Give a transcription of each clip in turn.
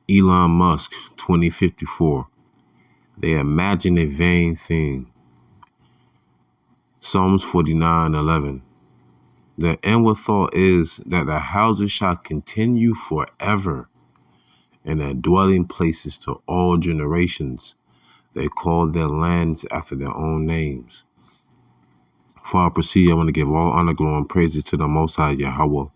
Elon Musk, 2054. They imagine a vain thing. Psalms 49:11. The inward thought is that the houses shall continue forever, and their dwelling places to all generations. They call their lands after their own names. Before I proceed, I want to give all honor, glory, and praises to the Most High Yahawah,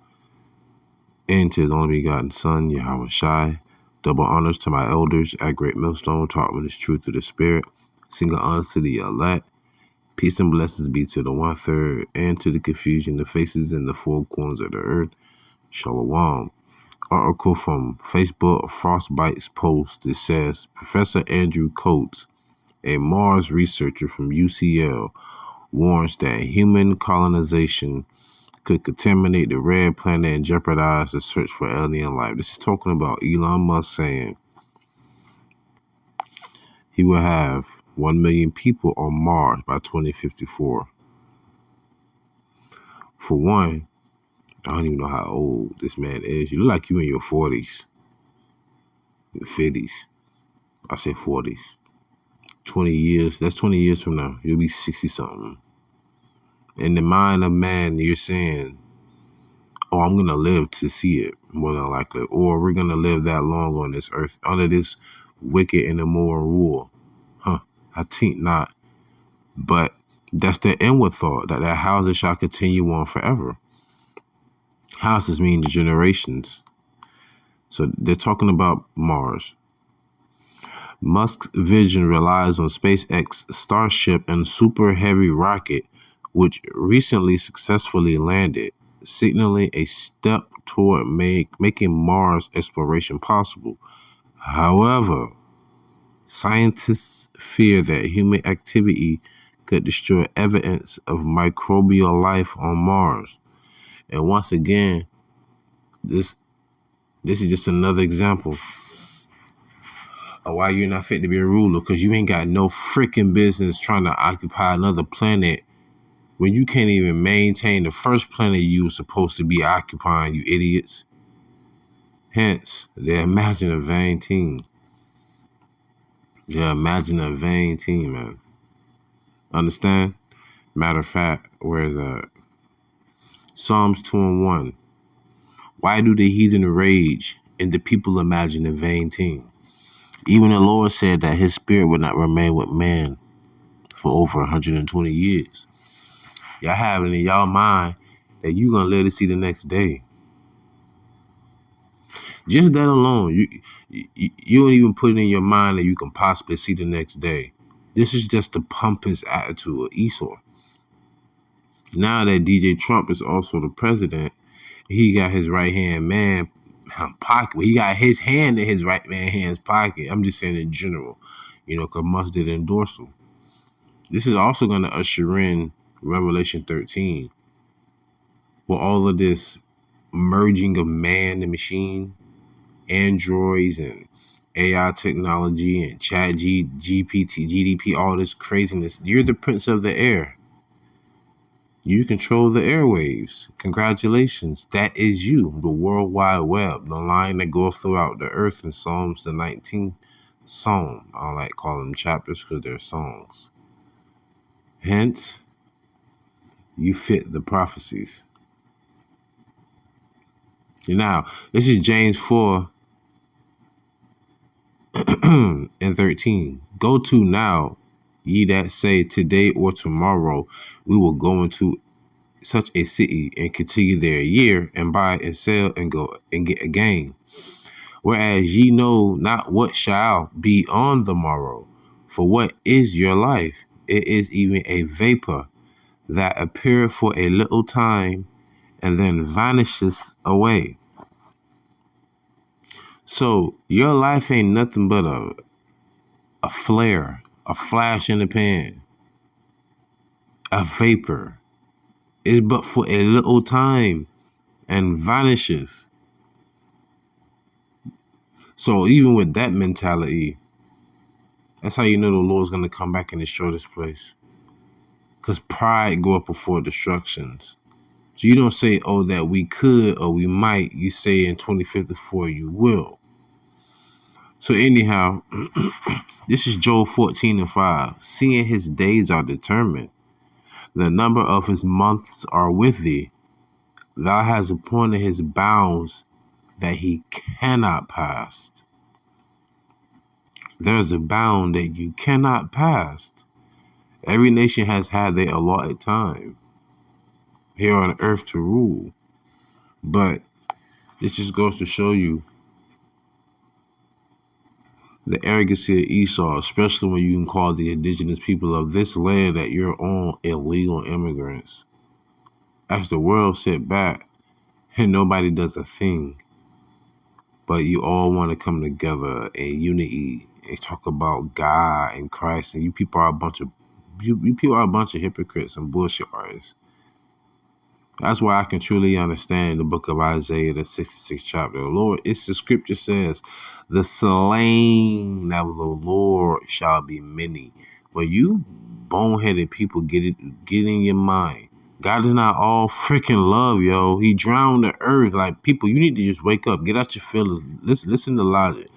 and to His only begotten Son, YAHAWASHI. Double honors to my elders at Great Millstone, taught me this truth through the Spirit. Single honors to the elect. Peace and blessings be to the 1/3, and to the confusion, the faces in the four corners of the earth. Shalom. Article from Facebook, Frostbite's post. It says, Professor Andrew Coates, a Mars researcher from UCL, warns that human colonization could contaminate the red planet and jeopardize the search for alien life. This is talking about Elon Musk saying he will have 1 million people on Mars by 2054. For one, I don't even know how old this man is. You look like you in your 40s, your 50s. I say 40s. 20 years, that's 20 years from now. You'll be 60-something. In the mind of man, you're saying, oh, I'm going to live to see it, more than likely. Or we're going to live that long on this earth under this wicked and immoral rule. I think not. But that's the inward thought, that houses shall continue on forever. Houses mean the generations. So they're talking about Mars. Musk's vision relies on SpaceX Starship and Super Heavy rocket, which recently successfully landed, signaling a step toward making Mars exploration possible. However, scientists fear that human activity could destroy evidence of microbial life on Mars. And once again, this is just another example of why you're not fit to be a ruler, because you ain't got no freaking business trying to occupy another planet when you can't even maintain the first planet you were supposed to be occupying, you idiots. Hence, they imagine a vain thing. Yeah, imagine a vain thing, man. Understand? Matter of fact, where is that? Psalms 2:1. Why do the heathen rage and the people imagine a vain thing? Even the Lord said that his spirit would not remain with man for over 120 years. Y'all have it in y'all mind that you're going to live to see the next day. Just that alone, you don't even put it in your mind that you can possibly see the next day. This is just the pompous attitude of Esau. Now that DJ Trump is also the president, he got his right-hand man pocket. He got his hand in his right-hand hand's pocket. I'm just saying in general, because Musk did endorse him. This is also going to usher in Revelation 13. With all of this merging of man and machine, androids and AI technology and chat GPT, GDP, all this craziness. You're the prince of the air. You control the airwaves. Congratulations. That is you, the World Wide Web, the line that goes throughout the earth in Psalms, the 19th Psalm. I don't like calling them chapters because they're songs. Hence, you fit the prophecies. Now, this is James 4 and 13. Go to now, ye that say today or tomorrow we will go into such a city and continue there a year and buy and sell and go and get a gain. Whereas ye know not what shall be on the morrow. For what is your life? It is even a vapor that appeareth for a little time and then vanisheth away. So your life ain't nothing but a flare, a flash in the pan, a vapor. It's but for a little time and vanishes. So even with that mentality, that's how you know the Lord's going to come back and destroy this place. Because pride go up before destructions. So you don't say, oh, that we could or we might. You say in 2054 you will. So anyhow, this is Job 14:5. Seeing his days are determined, the number of his months are with thee. Thou hast appointed his bounds that he cannot pass. There's a bound that you cannot pass. Every nation has had their allotted time here on earth to rule. But this just goes to show you the arrogancy of Esau, especially when you can call the indigenous people of this land that you're on illegal immigrants. As the world sit back and nobody does a thing, but you all want to come together in unity and talk about God and Christ, and you people are a bunch of hypocrites and bullshit artists. That's why I can truly understand the book of Isaiah, the 66th chapter. The Lord, it's the scripture says, the slain of the Lord shall be many. But you boneheaded people, get in your mind. God is not all freaking love, yo. He drowned the earth. Like, people, you need to just wake up. Get out your feelings. Listen to logic.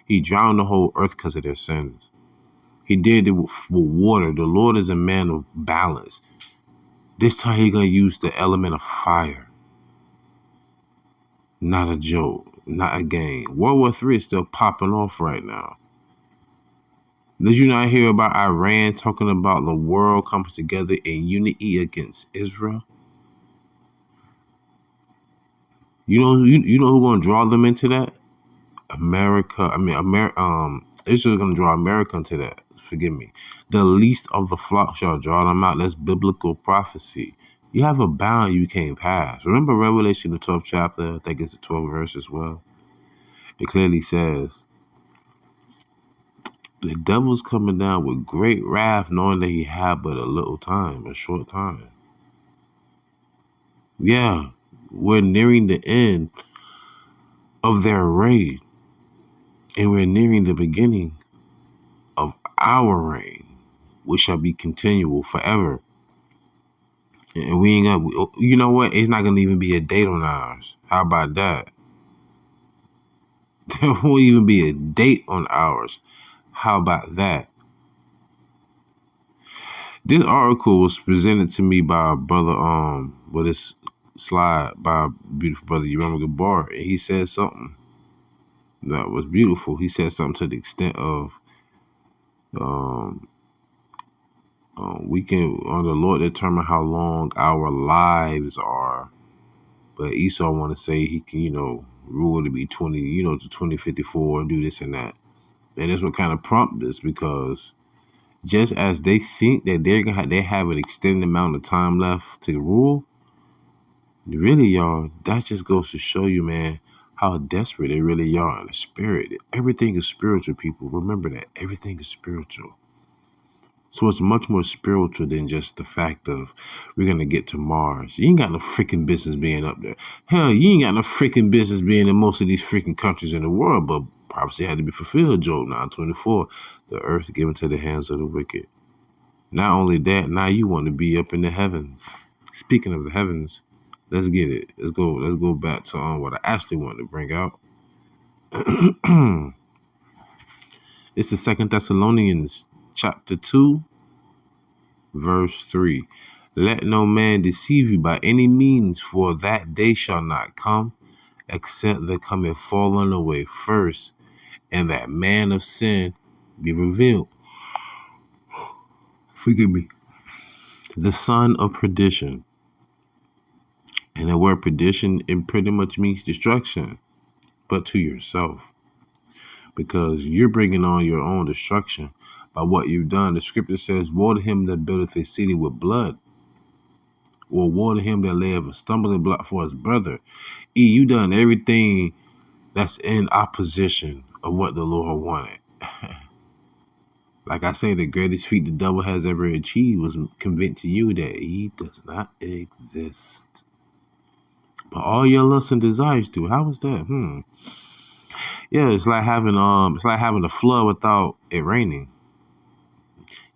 He drowned the whole earth because of their sins. He did it with water. The Lord is a man of balance. This time he's going to use the element of fire. Not a joke. Not a game. World War III is still popping off right now. Did you not hear about Iran talking about the world comes together in unity against Israel? You know who's going to draw them into that? America. Israel's going to draw America into that. Forgive me. The least of the flock shall draw them out. That's biblical prophecy. You have a bound you can't pass. Remember Revelation, the 12th chapter? I think it's the 12th verse as well. It clearly says, the devil's coming down with great wrath, knowing that he had but a short time. Yeah, we're nearing the end of their reign, and we're nearing the beginning of our reign, which shall be continual forever. And we ain't gonna, you know what? It's not gonna even be a date on ours. How about that? There won't even be a date on ours. How about that? This article was presented to me by a brother, with this slide by a beautiful brother, Yeroma Gabar, and he said something that was beautiful. He said something to the extent of, we can, the Lord determine how long our lives are, but Esau want to say he can, rule to be 20, to 2054 and do this and that. And that's what kind of prompted this, because just as they think that they have an extended amount of time left to rule, really, y'all, that just goes to show you, man, how desperate they really are in the spirit. Everything is spiritual, people. Remember that. Everything is spiritual. So it's much more spiritual than just the fact of we're going to get to Mars. You ain't got no freaking business being up there. Hell, you ain't got no freaking business being in most of these freaking countries in the world, but prophecy had to be fulfilled, Job 9:24. The earth given to the hands of the wicked. Not only that, now you want to be up in the heavens. Speaking of the heavens, let's get it. Let's go back to what I actually wanted to bring out. It's the 2 Thessalonians chapter 2, verse 3. Let no man deceive you by any means, for that day shall not come, except there come a falling away first, and that man of sin be revealed. Forgive me. The son of perdition. And the word perdition, it pretty much means destruction, but to yourself. Because you're bringing on your own destruction by what you've done. The scripture says, woe to him that buildeth a city with blood, or woe to him that layeth a stumbling block for his brother. You done everything that's in opposition of what the Lord wanted. Like I say, the greatest feat the devil has ever achieved was convincing you that he does not exist. But all your lusts and desires do. How was that? Yeah, it's like having a flood without it raining.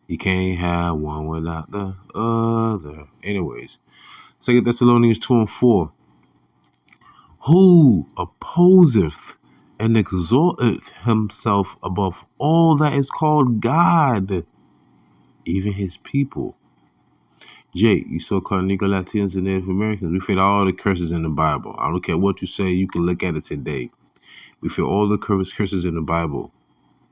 You can't have one without the other. Anyways, 2 Thessalonians 2:4. Who opposeth and exalteth himself above all that is called God, even his people. Jay, you so-called Negro Latinos and Native Americans, we fit all the curses in the Bible. I don't care what you say, you can look at it today. We fit all the curses in the Bible.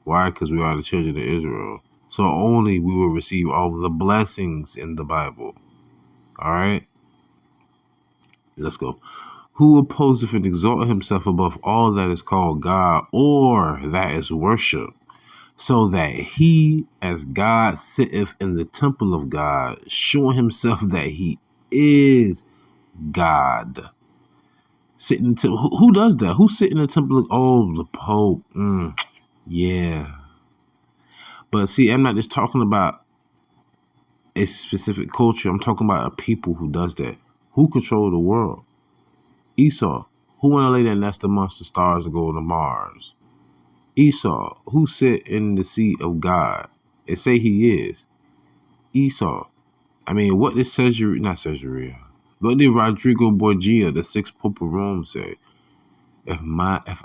Why? Because we are the children of Israel. So only we will receive all the blessings in the Bible. All right? Let's go. Who opposeth and exalteth himself above all that is called God or that is worship, so that he as God sitteth in the temple of God, showing himself that he is God. Sit in the temple. Who does that? Who sit in the temple of, oh, the Pope. Yeah. But see, I'm not just talking about a specific culture. I'm talking about a people who does that. Who control the world? Esau. Who want to lay their nest amongst the stars and go to Mars? Esau. Who sit in the seat of God and say he is? Esau. I mean, what did Caesarea, what did Rodrigo Borgia, the sixth Pope of Rome, say? If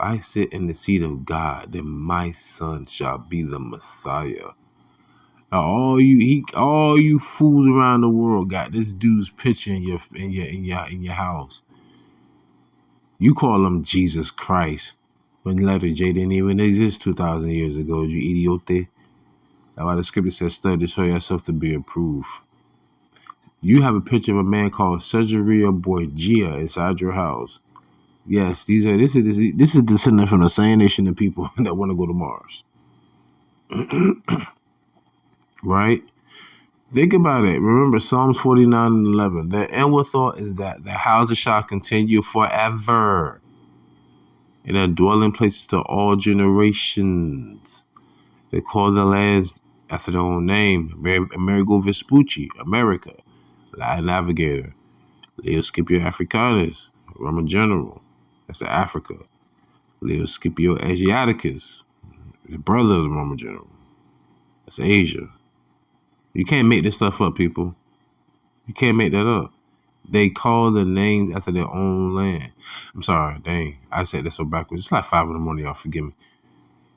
I sit in the seat of God, then my son shall be the Messiah. Now, all you fools around the world got this dude's picture in your house. You call him Jesus Christ, when letter J didn't even exist 2,000 years ago. You idiote. That's why the scripture says, "Study to show yourself to be approved." You have a picture of a man called Caesarea Borgia inside your house. Yes, this is descendant from the same nation of people that want to go to Mars. Right? Think about it. Remember Psalms 49 and 11. The inward thought is that the houses shall continue forever, and their dwelling places to all generations. They call the lands after their own name. Amerigo Vespucci, America. Latin Navigator. Leo Scipio Africanus, Roman general. That's Africa. Leo Scipio Asiaticus, the brother of the Roman general. That's Asia. You can't make this stuff up, people. You can't make that up. They call the names after their own land. I'm sorry, dang. I said that so backwards. It's like 5 in the morning, y'all. Forgive me.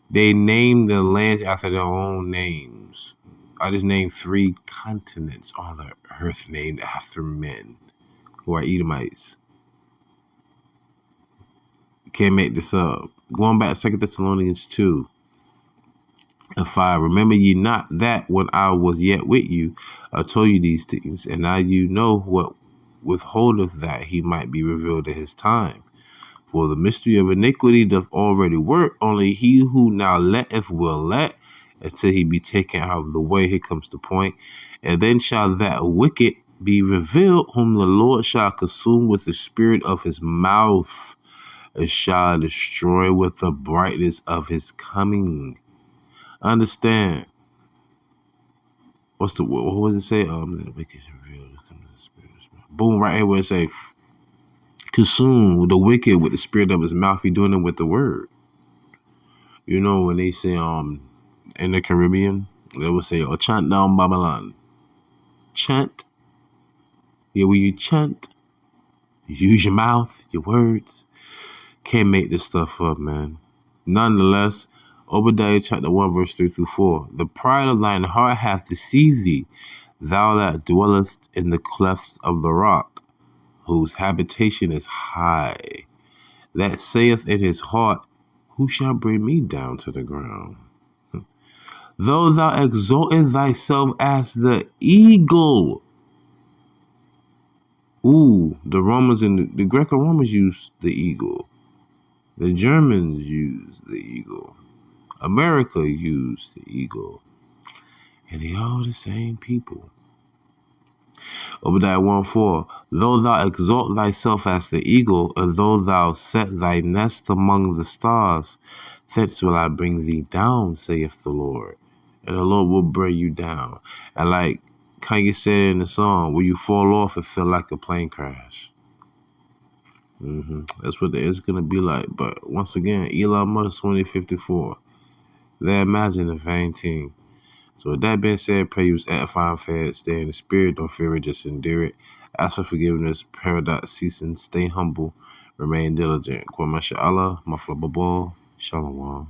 They name the lands after their own names. I just named 3 continents on the earth named after men who are Edomites. You can't make this up. Going back to 2 Thessalonians 2 and 5. Remember ye not that when I was yet with you, I told you these things, and now you know what withholdeth that he might be revealed at his time. For the mystery of iniquity doth already work, only he who now letteth will let, until he be taken out of the way. Here comes the point. And then shall that wicked be revealed, whom the Lord shall consume with the spirit of his mouth, and shall destroy with the brightness of his coming. Understand. What was it say? The wicked is revealed. Boom, right here where it say, consume the wicked with the spirit of his mouth. He doing it with the word. You know, when they say in the Caribbean, they will say, oh, chant down Babylon. Chant. Yeah, when you chant, you use your mouth, your words. Can't make this stuff up, man. Nonetheless, Obadiah chapter 1, verse 3 through 4. The pride of thine heart hath deceived thee, thou that dwellest in the clefts of the rock, whose habitation is high, that saith in his heart, who shall bring me down to the ground? Though thou exaltest thyself as the eagle. Ooh, the Romans and the Greco-Romans used the eagle. The Germans used the eagle. America used the eagle. And they all the same people. Obadiah 1:4. Though thou exalt thyself as the eagle, and though thou set thy nest among the stars, thence will I bring thee down, saith the Lord. And the Lord will bring you down. And like Kanye said in the song, when you fall off, it feel like a plane crash. That's what it's going to be like. But once again, Elon Musk 2054. They imagine a vain thing. So with that being said, pray you was edifying, fed, stay in the spirit, don't fear it, just endure it. Ask for forgiveness, paradox ceasing, stay humble, remain diligent. Kwame Allah, Mafla Babal, Shalom.